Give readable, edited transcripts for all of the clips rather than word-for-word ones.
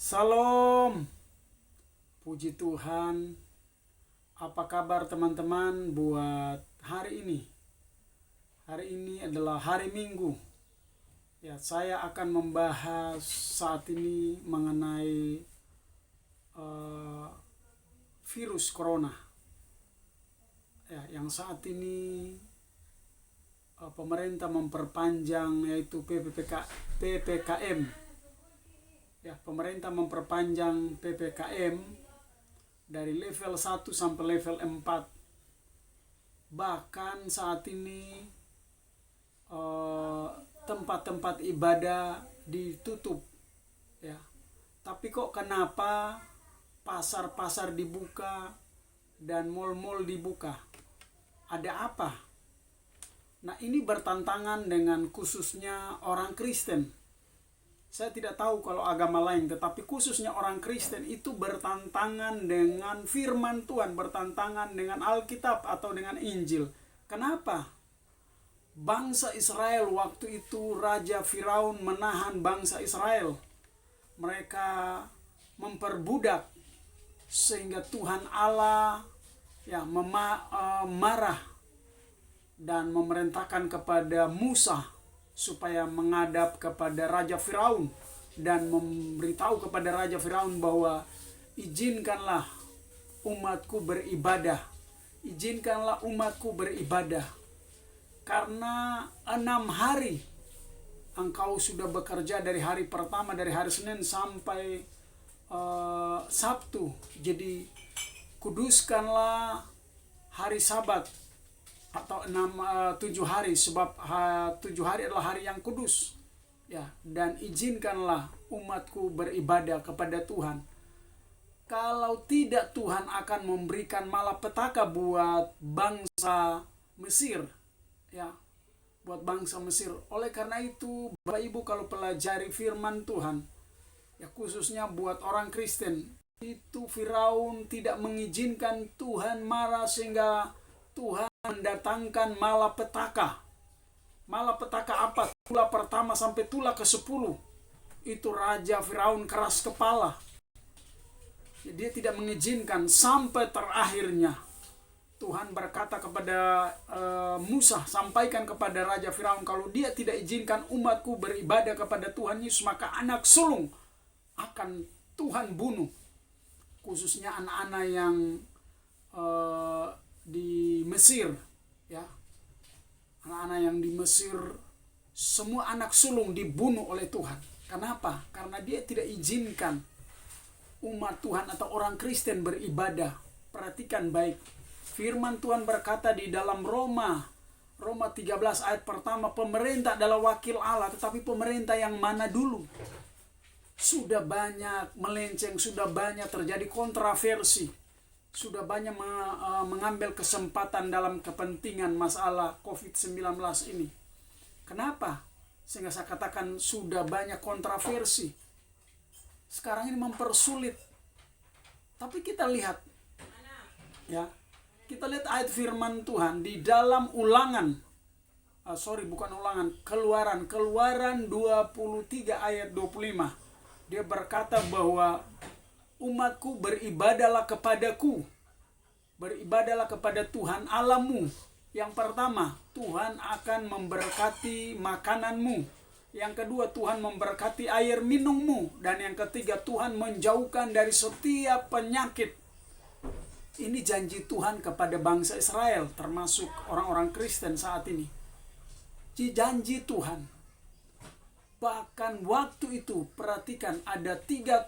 Salam, puji Tuhan. Apa kabar teman-teman buat hari ini? Hari ini adalah hari Minggu. Ya, saya akan membahas saat ini mengenai virus corona. Ya, yang saat ini pemerintah memperpanjang yaitu PPKM. Ya, pemerintah memperpanjang PPKM dari level 1 sampai level 4. Bahkan saat ini tempat-tempat ibadah ditutup. Ya. Tapi kok kenapa pasar-pasar dibuka dan mal-mal dibuka? Ada apa? Nah, ini bertentangan dengan khususnya orang Kristen. Saya tidak tahu kalau agama lain, tetapi khususnya orang Kristen itu bertentangan dengan firman Tuhan, bertentangan dengan Alkitab atau dengan Injil. Kenapa? Bangsa Israel waktu itu Raja Firaun menahan bangsa Israel. Mereka memperbudak sehingga Tuhan Allah marah dan memerintahkan kepada Musa supaya menghadap kepada Raja Firaun dan memberitahu kepada Raja Firaun bahwa izinkanlah umatku beribadah. Izinkanlah umatku beribadah. Karena 6 hari engkau sudah bekerja dari hari pertama, dari hari Senin sampai Sabtu. Jadi kuduskanlah hari Sabat atau 7 hari, sebab 7 hari adalah hari yang kudus. Ya, dan izinkanlah umatku beribadah kepada Tuhan. Kalau tidak, Tuhan akan memberikan malapetaka buat bangsa Mesir. Ya, buat bangsa Mesir. Oleh karena itu, Bapak Ibu kalau pelajari firman Tuhan, ya khususnya buat orang Kristen, itu Firaun tidak mengizinkan Tuhan marah sehingga Tuhan mendatangkan malapetaka. Malapetaka apa? Tula pertama sampai tula ke-10. Itu Raja Firaun keras kepala. Dia tidak mengizinkan sampai terakhirnya. Tuhan berkata kepada Musa, sampaikan kepada Raja Firaun, kalau dia tidak izinkan umatku beribadah kepada Tuhan Yesus, maka anak sulung akan Tuhan bunuh. Khususnya anak-anak yang di Mesir, ya, anak-anak yang di Mesir, semua anak sulung dibunuh oleh Tuhan. Kenapa? Karena dia tidak izinkan umat Tuhan atau orang Kristen beribadah. Perhatikan baik, firman Tuhan berkata di dalam Roma 13 ayat pertama, pemerintah adalah wakil Allah, tetapi pemerintah yang mana dulu? Sudah banyak melenceng, sudah banyak terjadi kontroversi, sudah banyak mengambil kesempatan dalam kepentingan masalah COVID-19 ini. Kenapa? Sehingga saya katakan sudah banyak kontroversi. Sekarang ini mempersulit. Tapi kita lihat, ya, kita lihat ayat firman Tuhan di dalam Keluaran 23 ayat 25. Dia berkata bahwa umatku beribadahlah kepadaku, beribadahlah kepada Tuhan Allahmu. Yang pertama, Tuhan akan memberkati makananmu. Yang kedua, Tuhan memberkati air minummu. Dan yang ketiga, Tuhan menjauhkan dari setiap penyakit. Ini janji Tuhan kepada bangsa Israel, termasuk orang-orang Kristen saat ini. Janji Tuhan. Bahkan waktu itu, perhatikan, ada tiga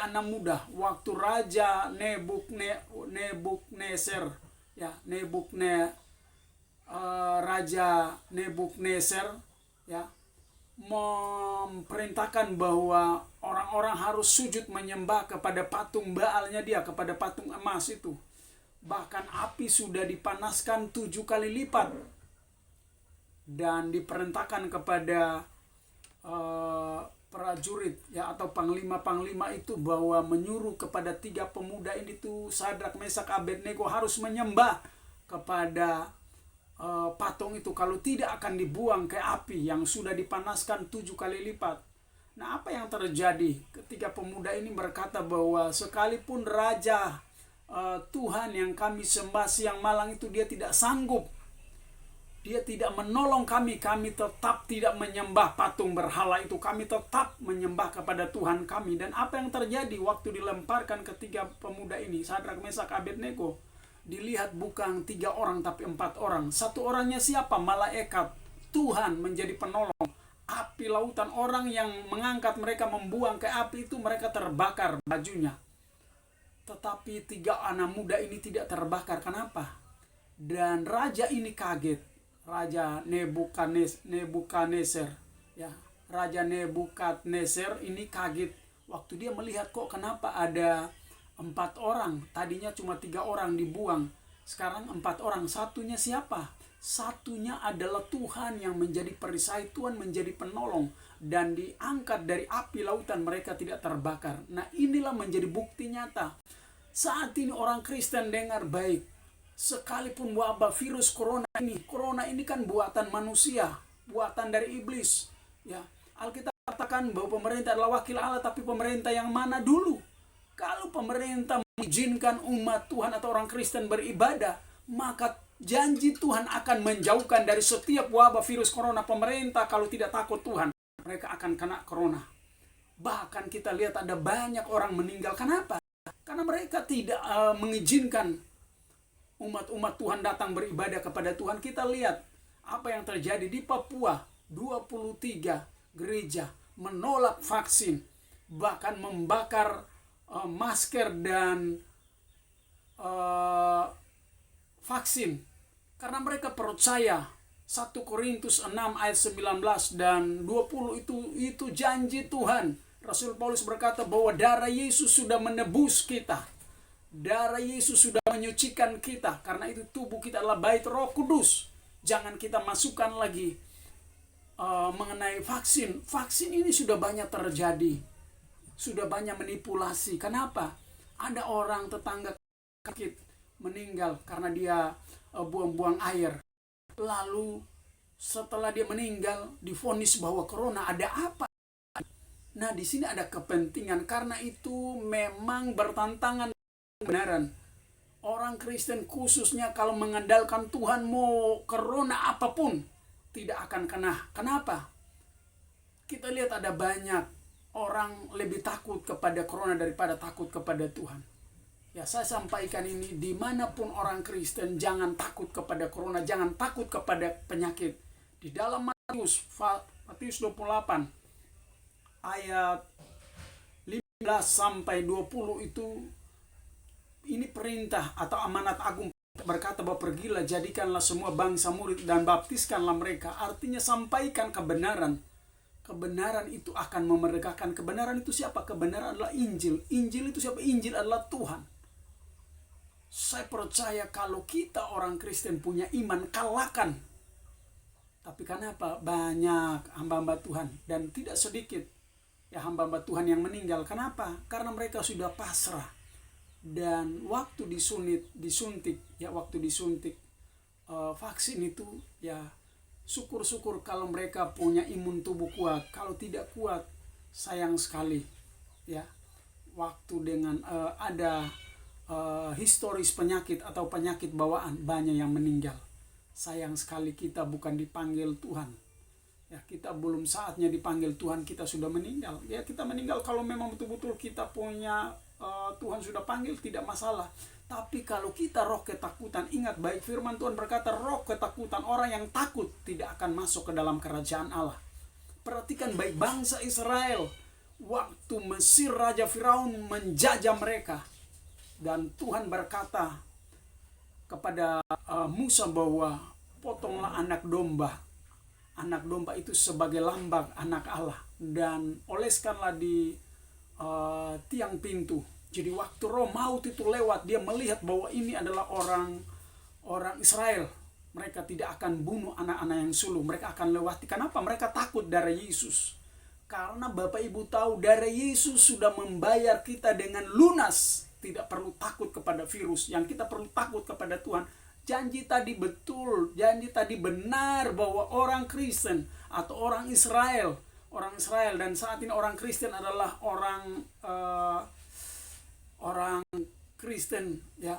anak muda waktu Raja Raja Nebukadnezar, ya, memerintahkan bahwa orang-orang harus sujud menyembah kepada patung Baalnya dia, kepada patung emas itu. Bahkan api sudah dipanaskan 7 kali lipat dan diperintahkan kepada prajurit, ya, atau panglima-panglima itu bahwa menyuruh kepada 3 pemuda ini tuh, Sadrak, Mesak, Abednego, harus menyembah kepada patung itu. Kalau tidak akan dibuang ke api yang sudah dipanaskan 7 kali lipat. Nah, apa yang terjadi ketika pemuda ini berkata bahwa sekalipun Raja Tuhan yang kami sembah siang malam itu dia tidak sanggup, dia tidak menolong kami tetap tidak menyembah patung berhala itu, kami tetap menyembah kepada Tuhan kami. Dan apa yang terjadi waktu dilemparkan ketiga pemuda ini, Sadrak, Mesak, Abednego, dilihat bukan 3 orang tapi 4 orang. 1 orangnya siapa? Malaikat Tuhan menjadi penolong. Api lautan, orang yang mengangkat mereka membuang ke api itu, mereka terbakar bajunya. Tetapi 3 anak muda ini tidak terbakar. Kenapa? Dan raja ini kaget. Raja Nebukadnezar, ya, Raja Nebukadnezar ini kaget waktu dia melihat, kok kenapa ada 4 orang, tadinya cuma 3 orang dibuang, sekarang 4 orang. Satunya siapa? Satunya adalah Tuhan yang menjadi perisai, Tuhan menjadi penolong, dan diangkat dari api lautan, mereka tidak terbakar. Nah, inilah menjadi bukti nyata. Saat ini orang Kristen dengar baik, sekalipun wabah virus corona ini kan buatan manusia, buatan dari iblis. Ya, Alkitab katakan bahwa pemerintah adalah wakil Allah, tapi pemerintah yang mana dulu? Kalau pemerintah mengizinkan umat Tuhan atau orang Kristen beribadah, maka janji Tuhan akan menjauhkan dari setiap wabah virus corona. Pemerintah kalau tidak takut Tuhan, mereka akan kena corona. Bahkan kita lihat ada banyak orang meninggal. Kenapa? Karena mereka tidak mengizinkan umat-umat Tuhan datang beribadah kepada Tuhan. Kita lihat apa yang terjadi di Papua. 23 gereja menolak vaksin, bahkan membakar masker dan vaksin, karena mereka percaya 1 Korintus 6 ayat 19 dan 20 itu janji Tuhan. Rasul Paulus berkata bahwa darah Yesus sudah menebus kita. Darah Yesus sudah menyucikan kita. Karena itu tubuh kita adalah bait Roh Kudus. Jangan kita masukkan lagi mengenai vaksin. Vaksin ini sudah banyak terjadi, sudah banyak manipulasi. Kenapa? Ada orang tetangga sakit meninggal karena dia buang-buang air. Lalu setelah dia meninggal divonis bahwa corona. Ada apa? Nah, di sini ada kepentingan. Karena itu memang bertentangan kebenaran. Orang Kristen khususnya kalau mengandalkan Tuhan, mau corona apapun tidak akan kena. Kenapa? Kita lihat ada banyak orang lebih takut kepada corona daripada takut kepada Tuhan. Ya, saya sampaikan ini, dimanapun orang Kristen jangan takut kepada corona, jangan takut kepada penyakit. Di dalam Matius 28 ayat 15 sampai 20 itu, ini perintah atau amanat agung, berkata bahwa pergilah, jadikanlah semua bangsa murid dan baptiskanlah mereka. Artinya sampaikan kebenaran. Kebenaran itu akan memerdekakan. Kebenaran itu siapa? Kebenaran adalah Injil. Injil itu siapa? Injil adalah Tuhan. Saya percaya kalau kita orang Kristen punya iman, kalahkan. Tapi kenapa? Banyak hamba-hamba Tuhan dan tidak sedikit ya hamba-hamba Tuhan yang meninggal. Kenapa? Karena mereka sudah pasrah. Dan waktu disuntik vaksin itu, ya syukur-syukur kalau mereka punya imun tubuh kuat. Kalau tidak kuat, sayang sekali ya. Waktu dengan ada historis penyakit atau penyakit bawaan, banyak yang meninggal. Sayang sekali kita bukan dipanggil Tuhan. Ya, kita belum saatnya dipanggil Tuhan, kita sudah meninggal. Ya, kita meninggal kalau memang betul-betul kita punya Tuhan sudah panggil, tidak masalah. Tapi kalau kita roh ketakutan, ingat baik firman Tuhan berkata, roh ketakutan, orang yang takut tidak akan masuk ke dalam kerajaan Allah. Perhatikan baik bangsa Israel, waktu Mesir Raja Firaun menjajah mereka, dan Tuhan berkata kepada Musa bahwa potonglah anak domba. Anak domba itu sebagai lambang anak Allah, dan oleskanlah di tiang pintu. Jadi waktu roh maut itu lewat, dia melihat bahwa ini adalah orang Israel. Mereka tidak akan bunuh anak-anak yang sulung, mereka akan lewati. Kenapa? Mereka takut darah Yesus. Karena Bapak Ibu tahu, darah Yesus sudah membayar kita dengan lunas. Tidak perlu takut kepada virus. Yang kita perlu takut kepada Tuhan. Janji tadi betul, janji tadi benar bahwa orang Kristen atau orang Israel, orang Israel, dan saat ini orang Kristen adalah orang Kristen, ya,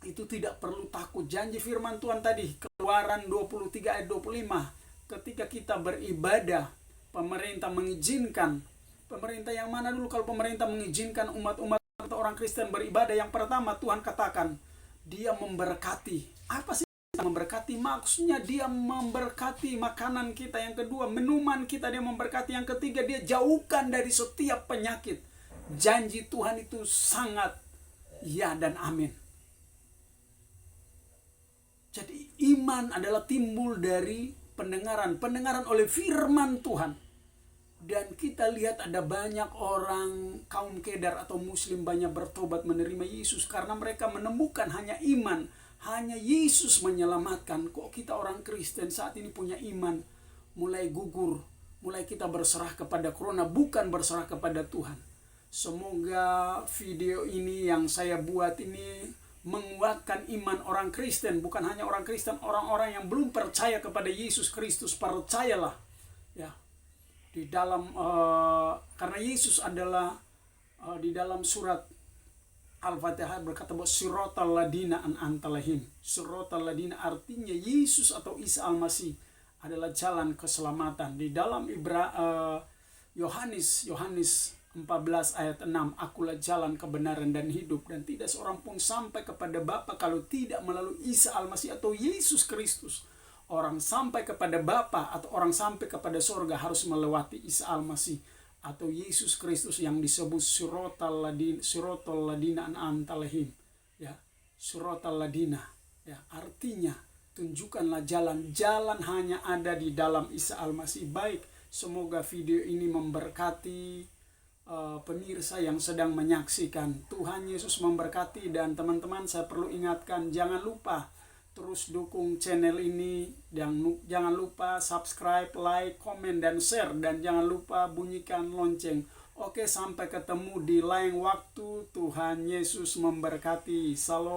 itu tidak perlu takut. Janji firman Tuhan tadi, Keluaran 23 ayat 25, ketika kita beribadah, pemerintah mengizinkan. Pemerintah yang mana dulu? Kalau pemerintah mengizinkan umat-umat atau orang Kristen beribadah, yang pertama Tuhan katakan, dia memberkati. Apa sih memberkati? Maksudnya dia memberkati makanan kita. Yang kedua, minuman kita dia memberkati. Yang ketiga, dia jauhkan dari setiap penyakit. Janji Tuhan itu sangat ya dan amin. Jadi iman adalah timbul dari pendengaran oleh firman Tuhan. Dan kita lihat ada banyak orang kaum Kedar atau Muslim banyak bertobat menerima Yesus karena mereka menemukan hanya iman, hanya Yesus menyelamatkan. Kok kita orang Kristen saat ini punya iman mulai gugur, mulai kita berserah kepada corona, bukan berserah kepada Tuhan. Semoga video ini yang saya buat ini menguatkan iman orang Kristen, bukan hanya orang Kristen, orang-orang yang belum percaya kepada Yesus Kristus. Percayalah, ya, di dalam karena Yesus adalah di dalam surat Al-Fatihah berkata bahwa siratal ladina an'amta alaihim. Siratal ladina artinya Yesus atau Isa Al-Masih adalah jalan keselamatan. Di dalam Yohanes 14 ayat 6, akulah jalan kebenaran dan hidup, dan tidak seorang pun sampai kepada Bapa kalau tidak melalui Isa Al-Masih atau Yesus Kristus. Orang sampai kepada Bapa atau orang sampai kepada surga harus melewati Isa Al-Masih atau Yesus Kristus yang disebut siratal ladina an'amta alaihim, ya, siratal ladina, ya, artinya tunjukkanlah jalan hanya ada di dalam Isa Al-Masih. Baik, semoga video ini memberkati pemirsa yang sedang menyaksikan. Tuhan Yesus memberkati. Dan teman-teman, saya perlu ingatkan, jangan lupa terus dukung channel ini, jangan lupa subscribe, like, komen, dan share, dan jangan lupa bunyikan lonceng. Oke, sampai ketemu di lain waktu. Tuhan Yesus memberkati. Salam.